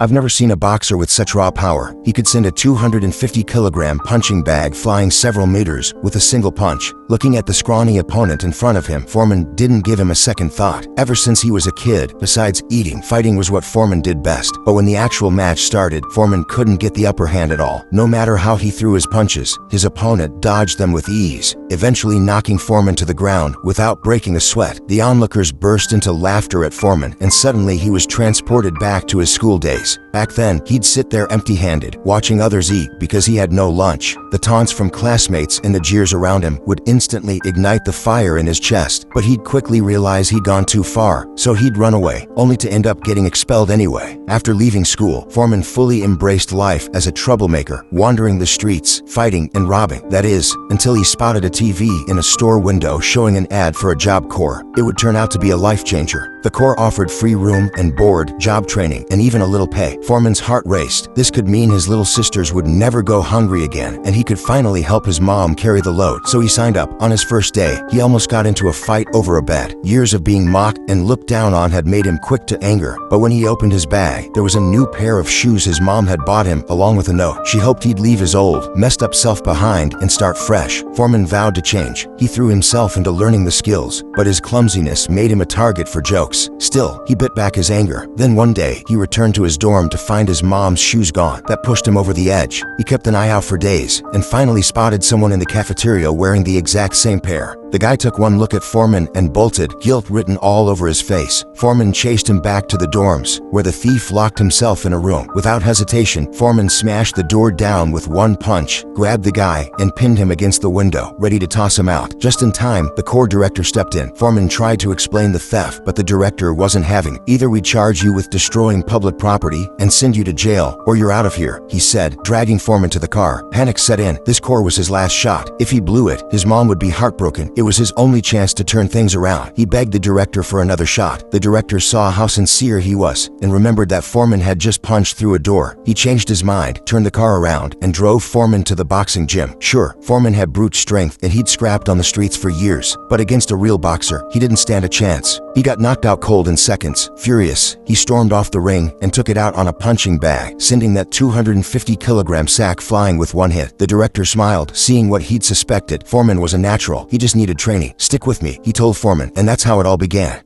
I've never seen a boxer with such raw power. He could send a 250-kilogram punching bag flying several meters with a single punch. Looking at the scrawny opponent in front of him, Foreman didn't give him a second thought. Ever since he was a kid, besides eating, fighting was what Foreman did best. But when the actual match started, Foreman couldn't get the upper hand at all. No matter how he threw his punches, his opponent dodged them with ease, eventually knocking Foreman to the ground without breaking a sweat. The onlookers burst into laughter at Foreman, and suddenly he was transported back to his school days. Back then, he'd sit there empty-handed, watching others eat because he had no lunch. The taunts from classmates and the jeers around him would instantly ignite the fire in his chest, but he'd quickly realize he'd gone too far, so he'd run away, only to end up getting expelled anyway. After leaving school, Foreman fully embraced life as a troublemaker, wandering the streets, fighting and robbing. That is, until he spotted a TV in a store window showing an ad for a Job Corps. It would turn out to be a life changer. The Corps offered free room and board, job training, and even a little pay. Foreman's heart raced. This could mean his little sisters would never go hungry again, and he could finally help his mom carry the load. So he signed up. On his first day, he almost got into a fight over a bet. Years of being mocked and looked down on had made him quick to anger, but when he opened his bag, there was a new pair of shoes his mom had bought him, along with a note. She hoped he'd leave his old, messed up self behind and start fresh. Foreman vowed to change. He threw himself into learning the skills, but his clumsiness made him a target for jokes. Still, he bit back his anger. Then one day, he returned to his dorm to find his mom's shoes gone. That pushed him over the edge. He kept an eye out for days, and finally spotted someone in the cafeteria wearing the exact same pair. The guy took one look at Foreman and bolted, guilt written all over his face. Foreman chased him back to the dorms, where the thief locked himself in a room. Without hesitation, Foreman smashed the door down with one punch, grabbed the guy, and pinned him against the window, ready to toss him out. Just in time, the Corps director stepped in. Foreman tried to explain the theft, but the director wasn't having it. "Either we charge you with destroying public property and send you to jail, or you're out of here," he said, dragging Foreman to the car. Panic set in. This Corps was his last shot. If he blew it, his mom would be heartbroken. It was his only chance to turn things around. He begged the director for another shot. The director saw how sincere he was and remembered that Foreman had just punched through a door. He changed his mind, turned the car around, and drove Foreman to the boxing gym. Sure, Foreman had brute strength and he'd scrapped on the streets for years, but against a real boxer, he didn't stand a chance. He got knocked out cold in seconds. Furious, he stormed off the ring and took it out on a punching bag, sending that 250-kilogram sack flying with one hit. The director smiled, seeing what he'd suspected. Foreman was a natural. He just needed training. "Stick with me," he told Foreman, and that's how it all began.